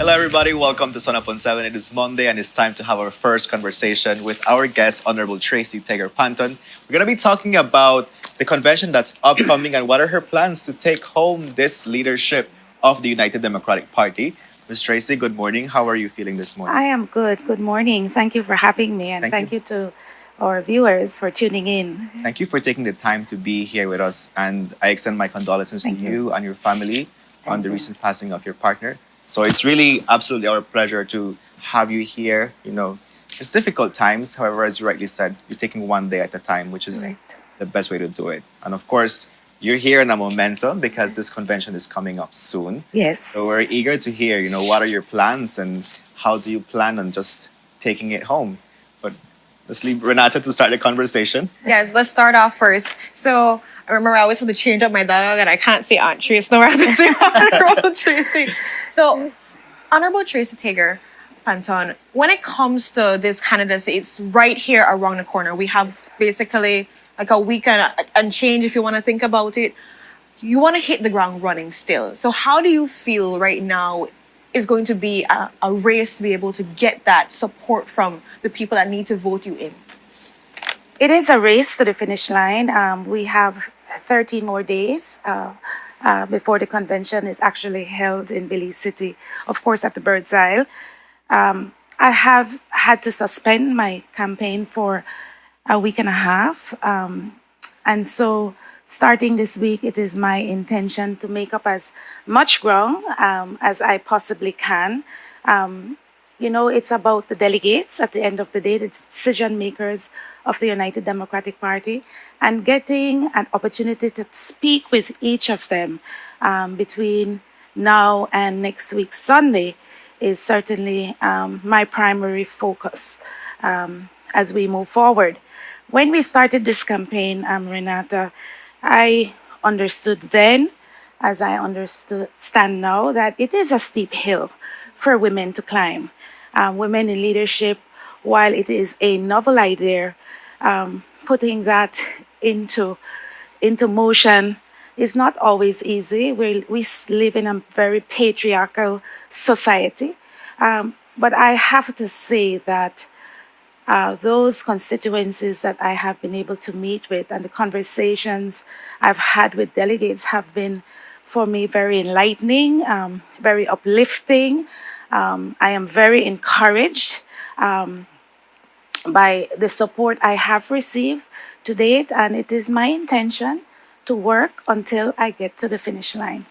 Hello, everybody. Welcome to Sun Up on 7. It is Monday, and it's time to have our first conversation with our guest, Honorable Tracy Taegar-Panton. We're going to be talking about the convention that's upcoming and what are her plans to take home this leadership of the United Democratic Party. Ms. Tracy, good morning. How are you feeling this morning? I am good. Good morning. Thank you for having me, and Thank thank you to our viewers for tuning in. Thank you for taking the time to be here with us, and I extend my condolences Thank to you. you and your family on Thank the you. recent passing of your partner. So it's really absolutely our pleasure to have you here. It's difficult times. However, as you rightly said, you're taking one day at a time, which is Right. the best way to do it. And of course, you're here in a momentum because this convention is coming up soon. Yes. So we're eager to hear, what are your plans and how do you plan on just taking it home? But let's leave Renata to start the conversation. Yes, let's start off first. So I remember I always have to change up my dialogue and I can't say Aunt Tracy, nor have to say Honorable Tracy. So Honorable Tracy Taegar-Panton, when it comes to this candidacy, it's right here around the corner. We have basically like a week and change if you want to think about it. You want to hit the ground running still. So how do you feel right now is going to be a race to be able to get that support from the people that need to vote you in? It is a race to the finish line. We have 13 more days before the convention is actually held in Belize City, of course, at the Bird's Isle. I have had to suspend my campaign for a week and a half. And so, starting this week, it is my intention to make up as much ground as I possibly can. It's about the delegates at the end of the day, the decision makers of the United Democratic Party, and getting an opportunity to speak with each of them between now and next week, Sunday, is certainly my primary focus as we move forward. When we started this campaign, Renata, I understood then, as I understand now, that it is a steep hill for women to climb. Women in leadership, while it is a novel idea, putting that into motion is not always easy. We live in a very patriarchal society. But I have to say that those constituencies that I have been able to meet with and the conversations I've had with delegates have been, for me, very enlightening, very uplifting. I am very encouraged by the support I have received to date, and it is my intention to work until I get to the finish line.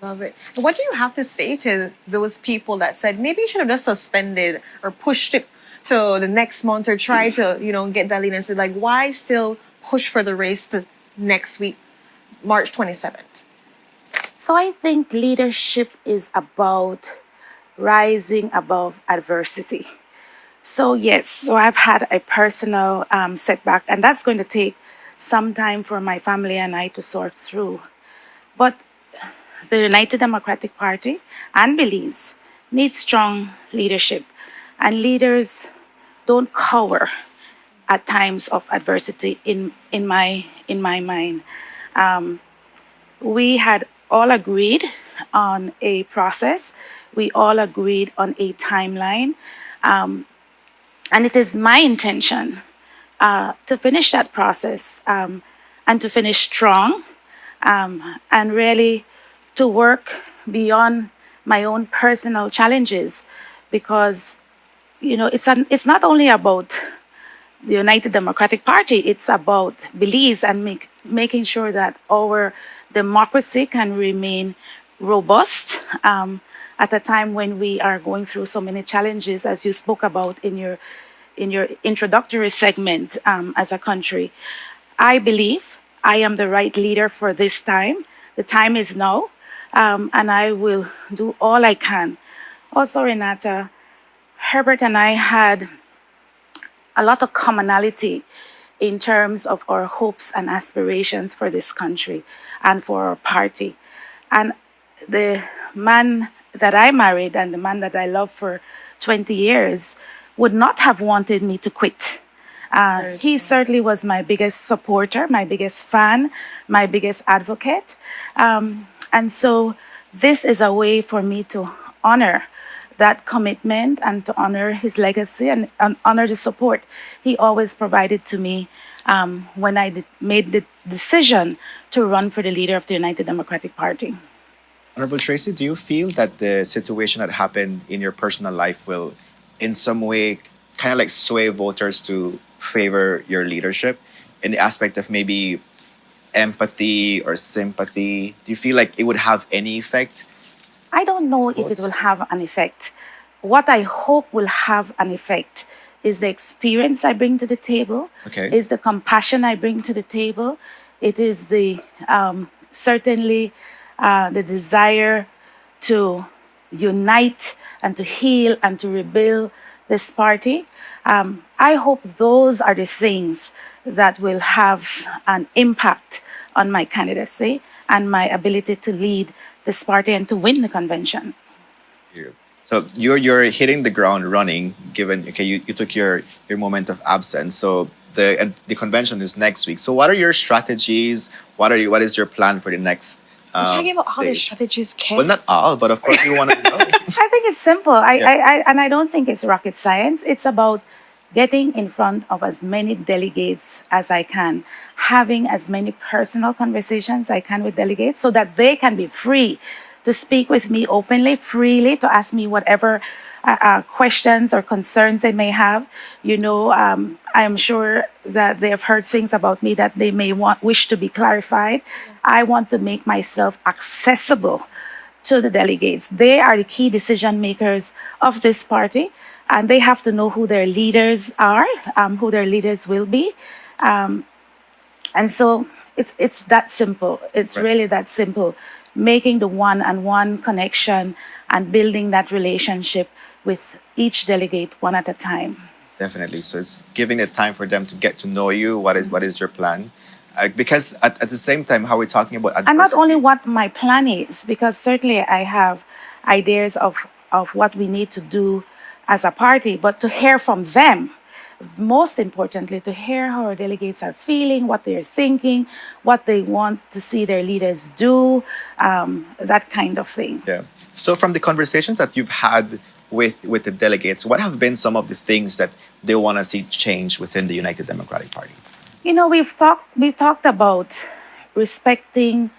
Love it. And what do you have to say to those people that said maybe you should have just suspended or pushed it to the next month or try to, get that lead and said, like, why still push for the race to next week, March 27th? So I think leadership is about rising above adversity. So yes, I've had a personal setback, and that's going to take some time for my family and I to sort through. But the United Democratic Party and Belize need strong leadership, and leaders don't cower at times of adversity. In my mind, we had all agreed on a process. We all agreed on a timeline, and it is my intention to finish that process and to finish strong, and really to work beyond my own personal challenges, because it's not only about the United Democratic Party, it's about Belize and making sure that our democracy can remain robust at a time when we are going through so many challenges, as you spoke about in your introductory segment as a country. I believe I am the right leader for this time. The time is now, and I will do all I can. Also, Renata, Herbert and I had a lot of commonality in terms of our hopes and aspirations for this country and for our party. And the man that I married and the man that I loved for 20 years would not have wanted me to quit. He certainly was my biggest supporter, my biggest fan, my biggest advocate. And so this is a way for me to honor that commitment and to honor his legacy and honor the support he always provided to me when I made the decision to run for the leader of the United Democratic Party. Honorable Tracy, do you feel that the situation that happened in your personal life will, in some way, kind of like sway voters to favor your leadership in the aspect of maybe empathy or sympathy? Do you feel like it would have any effect? I don't know if it Thoughts? will have an effect. What I hope will have an effect is the experience I bring to the table, Okay. is the compassion I bring to the table. It is the certainly the desire to unite and to heal and to rebuild this party. I hope those are the things that will have an impact on my candidacy and my ability to lead this party and to win the convention. You. So you're hitting the ground running. Given okay, you took your moment of absence. So the convention is next week. So what are your strategies? What is your plan for the next? You can't give out all the days? strategies, Ken. Well, not all, but of course you want to know. I think it's simple. And I don't think it's rocket science. It's about getting in front of as many delegates as I can, having as many personal conversations I can with delegates so that they can be free to speak with me openly, freely, to ask me whatever questions or concerns they may have. I am sure that they have heard things about me that they may wish to be clarified. I want to make myself accessible to the delegates. They are the key decision makers of this party, and they have to know who their leaders are, who their leaders will be. And so it's that simple. It's Right. really that simple. Making the one-on-one connection and building that relationship with each delegate one at a time. Definitely. So it's giving it time for them to get to know you. What is your plan? Because at the same time, how we're talking about And not adversity- only what my plan is, because certainly I have ideas of what we need to do as a party, but to hear from them, most importantly, to hear how our delegates are feeling, what they're thinking, what they want to see their leaders do, that kind of thing. Yeah. So from the conversations that you've had with the delegates, what have been some of the things that they want to see change within the United Democratic Party? We've talked about respecting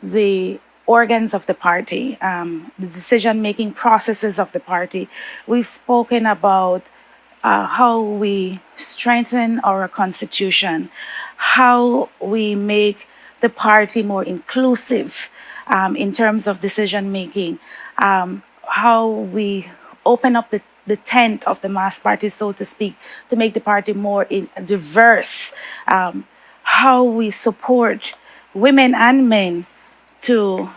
the organs of the party, the decision-making processes of the party. We've spoken about how we strengthen our constitution, how we make the party more inclusive in terms of decision making, how we open up the tent of the mass party, so to speak, to make the party more diverse, how we support women and men to,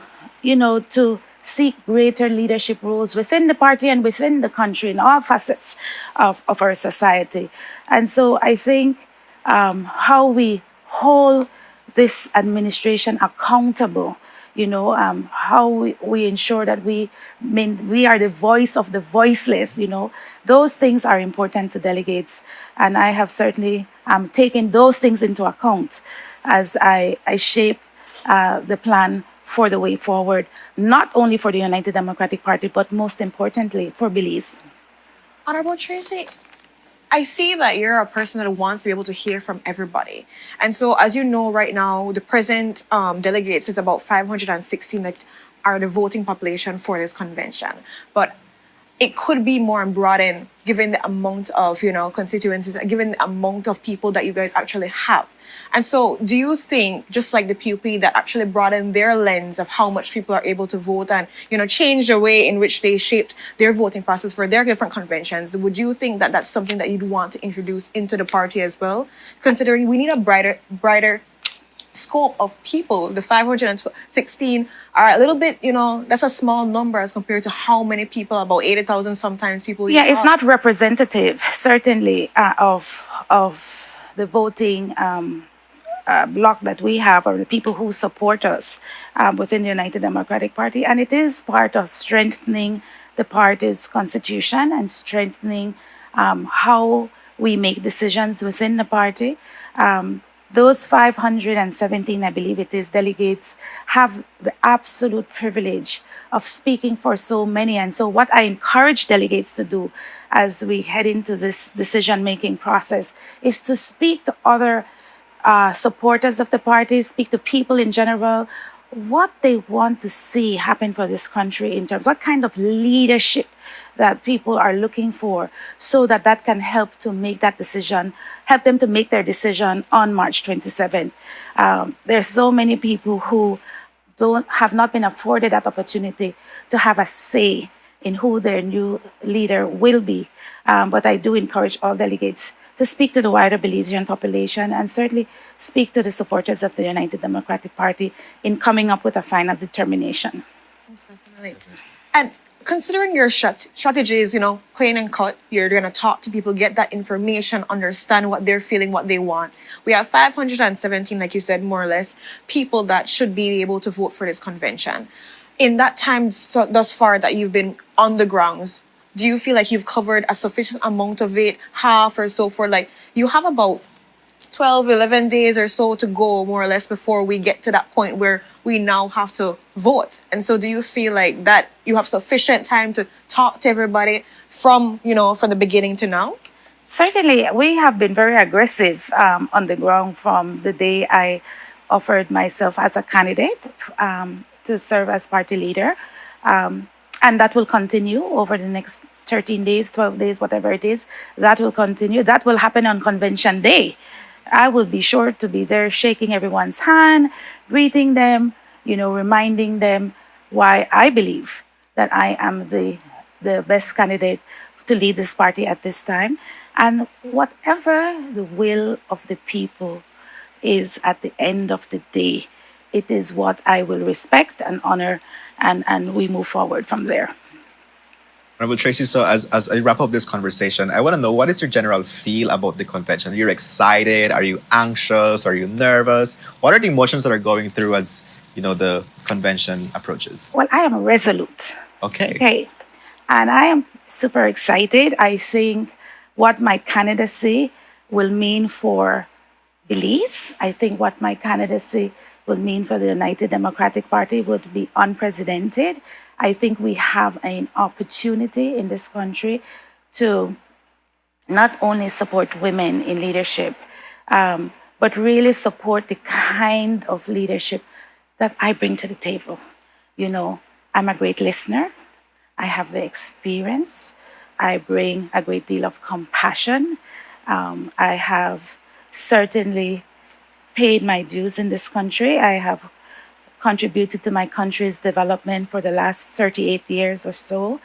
to seek greater leadership roles within the party and within the country in all facets of our society. And so I think how we hold this administration accountable, how we ensure that we are the voice of the voiceless, those things are important to delegates. And I have certainly taken those things into account as I shape the plan for the way forward, not only for the United Democratic Party, but most importantly for Belize. Honorable Tracy, I see that you're a person that wants to be able to hear from everybody. And so, as you know, right now, the present delegates is about 516 that are the voting population for this convention. But it could be more and broadened given the amount of, constituencies, given the amount of people that you guys actually have. And so do you think, just like the PUP, that actually broaden their lens of how much people are able to vote and, change the way in which they shaped their voting process for their different conventions, would you think that that's something that you'd want to introduce into the party as well? Considering we need a brighter scope of people. The 516 are a little bit, that's a small number as compared to how many people, about 80,000 sometimes people. Yeah, it's not representative, certainly, of the voting bloc that we have, or the people who support us within the United Democratic Party. And it is part of strengthening the party's constitution and strengthening how we make decisions within the party. Those 517, I believe it is, delegates have the absolute privilege of speaking for so many. And so, what I encourage delegates to do as we head into this decision making process is to speak to other supporters of the party, speak to people in general, what they want to see happen for this country in terms what kind of leadership that people are looking for, so that that can help to make that decision, help them to make their decision on March 27th. There's so many people who don't have not been afforded that opportunity to have a say in who their new leader will be. But I do encourage all delegates to speak to the wider Belizean population and certainly speak to the supporters of the United Democratic Party in coming up with a final determination. Most definitely. And considering your strategies, clean and cut, you're going to talk to people, get that information, understand what they're feeling, what they want. We have 517, like you said, more or less, people that should be able to vote for this convention. In that time thus far that you've been on the grounds, do you feel like you've covered a sufficient amount of it, half or so for like, you have about 12, 11 days or so to go, more or less, before we get to that point where we now have to vote. And so do you feel like that you have sufficient time to talk to everybody from the beginning to now? Certainly, we have been very aggressive on the ground from the day I offered myself as a candidate to serve as party leader. And that will continue over the next 13 days, 12 days, whatever it is. That will continue. That will happen on convention day. I will be sure to be there shaking everyone's hand, greeting them, reminding them why I believe that I am the best candidate to lead this party at this time. And whatever the will of the people is at the end of the day, it is what I will respect and honor, and we move forward from there. Honorable Tracy, so as I wrap up this conversation, I want to know, what is your general feel about the convention? Are you excited? Are you anxious? Are you nervous? What are the emotions that are going through as the convention approaches? Well, I am resolute. Okay. And I am super excited. I think what my candidacy will mean for Belize, I think what my candidacy will mean for the United Democratic Party would be unprecedented. I think we have an opportunity in this country to not only support women in leadership, but really support the kind of leadership that I bring to the table. I'm a great listener. I have the experience. I bring a great deal of compassion. I have certainly paid my dues in this country. I have contributed to my country's development for the last 38 years or so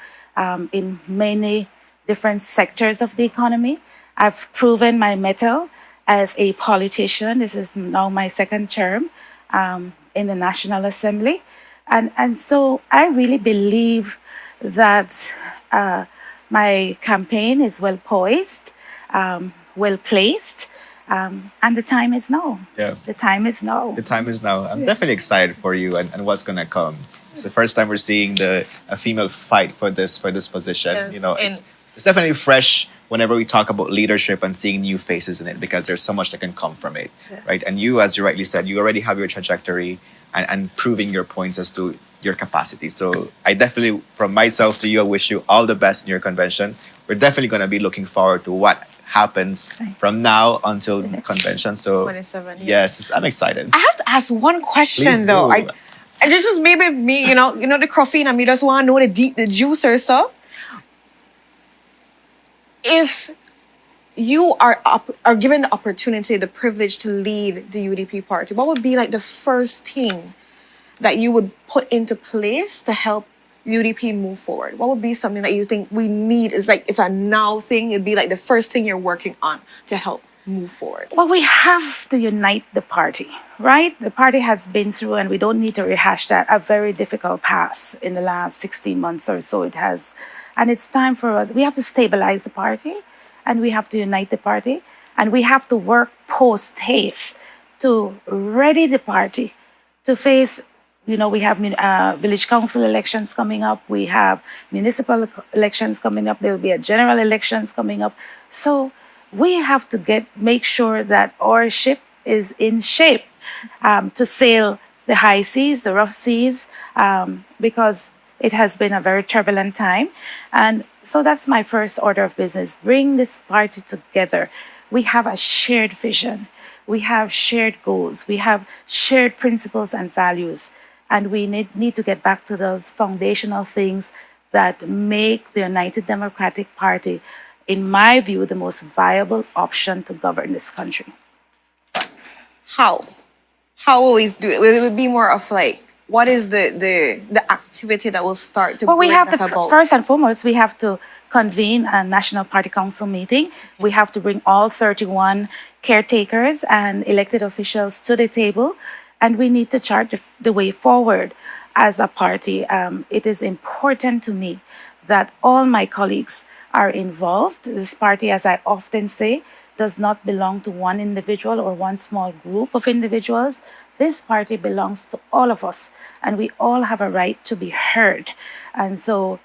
in many different sectors of the economy. I've proven my mettle as a politician. This is now my second term in the National Assembly. And so I really believe that my campaign is well poised, well placed, and the time is now. Yeah. The time is now. The time is now. I'm definitely excited for you and what's gonna come. It's the first time we're seeing a female fight for this position. Yes, It's definitely fresh whenever we talk about leadership and seeing new faces in it, because there's so much that can come from it, right? And you, as you rightly said, you already have your trajectory and proving your points as to your capacity. So I definitely, from myself to you, I wish you all the best in your convention. We're definitely going to be looking forward to what happens from now until convention. So 27. yes, I'm excited. I have to ask one question Please though. do. And this is maybe me, the caffeine and me just want to know the juice or so. If you are given the opportunity, the privilege to lead the UDP party, what would be like the first thing that you would put into place to help UDP move forward? What would be something that you think we need? Is like, it's a now thing. It'd be like the first thing you're working on to help move forward. Well, we have to unite the party, right? The party has been through, and we don't need to rehash that, a very difficult pass in the last 16 months or so it has. And it's time for us, we have to stabilize the party, and we have to unite the party, and we have to work post haste to ready the party to face, we have village council elections coming up, we have municipal elections coming up, there will be a general elections coming up. So we have to make sure that our ship is in shape to sail the high seas, the rough seas, because it has been a very turbulent time. And so that's my first order of business: bring this party together. We have a shared vision, we have shared goals, we have shared principles and values, and we need to get back to those foundational things that make the United Democratic Party, in my view, the most viable option to govern this country. How? How will we do it? Will it be more of like, what is the activity that will start to Well, we bring have that to, about? first and foremost, we have to convene a National Party Council meeting. We have to bring all 31 caretakers and elected officials to the table, and we need to chart the way forward as a party. It is important to me that all my colleagues are involved. This party, as I often say, does not belong to one individual or one small group of individuals. This party belongs to all of us, and we all have a right to be heard. And so,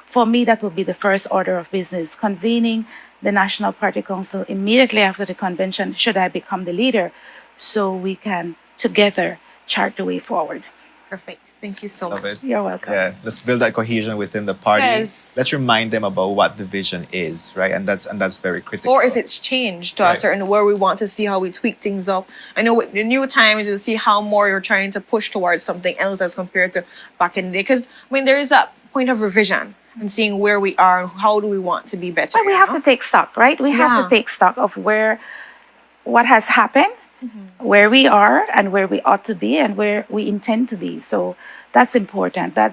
for me, that would be the first order of business: convening the National Party Council immediately after the convention, should I become the leader, so we can together chart the way forward. Perfect. Thank you so Love much. it. You're welcome. Yeah, let's build that cohesion within the party. Yes. Let's remind them about what the vision is, right? And that's very critical. Or if it's changed to a Right. certain where we want to see how we tweak things up. I know with the new times you'll see how more you're trying to push towards something else as compared to back in the day. Because I mean there is a point of revision and seeing where we are and how do we want to be better. But we you have know? to take stock, right? We have Yeah. to take stock of what has happened, where we are, and where we ought to be, and where we intend to be. So that's important. That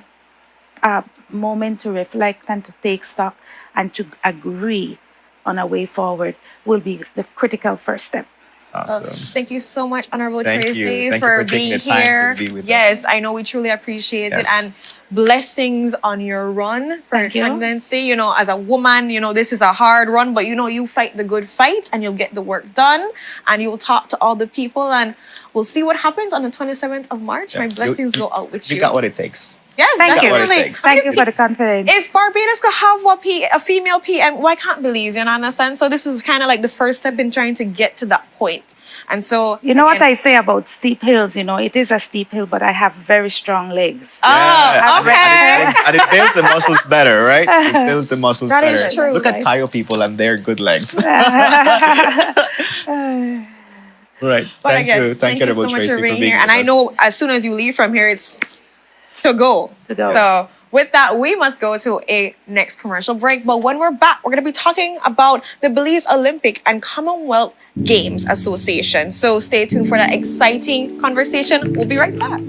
moment to reflect and to take stock and to agree on a way forward will be the critical first step. Awesome. Thank you so much, Honorable Thank you. Tracy, Thank you for for taking being the time to here. be with us. Yes, I know we truly appreciate it. Yes. And blessings on your run for Thank you. presidency. You know, as a woman, you know, this is a hard run, but you know, you fight the good fight and you'll get the work done and you'll talk to all the people and we'll see what happens on the 27th of March. Yeah. My blessings go out with you. You got what it takes. Yes, Thank you. Got what it definitely. takes. Thank you for the confidence. If Barbados could have a female PM, why can't Belize? You know, understand? So this is kind of like the first step in trying to get to that point. And so, You know what again- I say about steep hills? You know, it is a steep hill, but I have very strong legs. Oh, Yeah. okay. And it builds the muscles better, right? It builds the muscles That better. is true. Look at Tayo people and their good legs. Right. But Thank again, you. Thank you, so Honorable much Tracy, for being here. with And I us. know as soon as you leave from here, it's to go. To go. So with that, we must go to a next commercial break. But when we're back, we're going to be talking about the Belize Olympic and Commonwealth Games Association. So stay tuned for that exciting conversation. We'll be right back.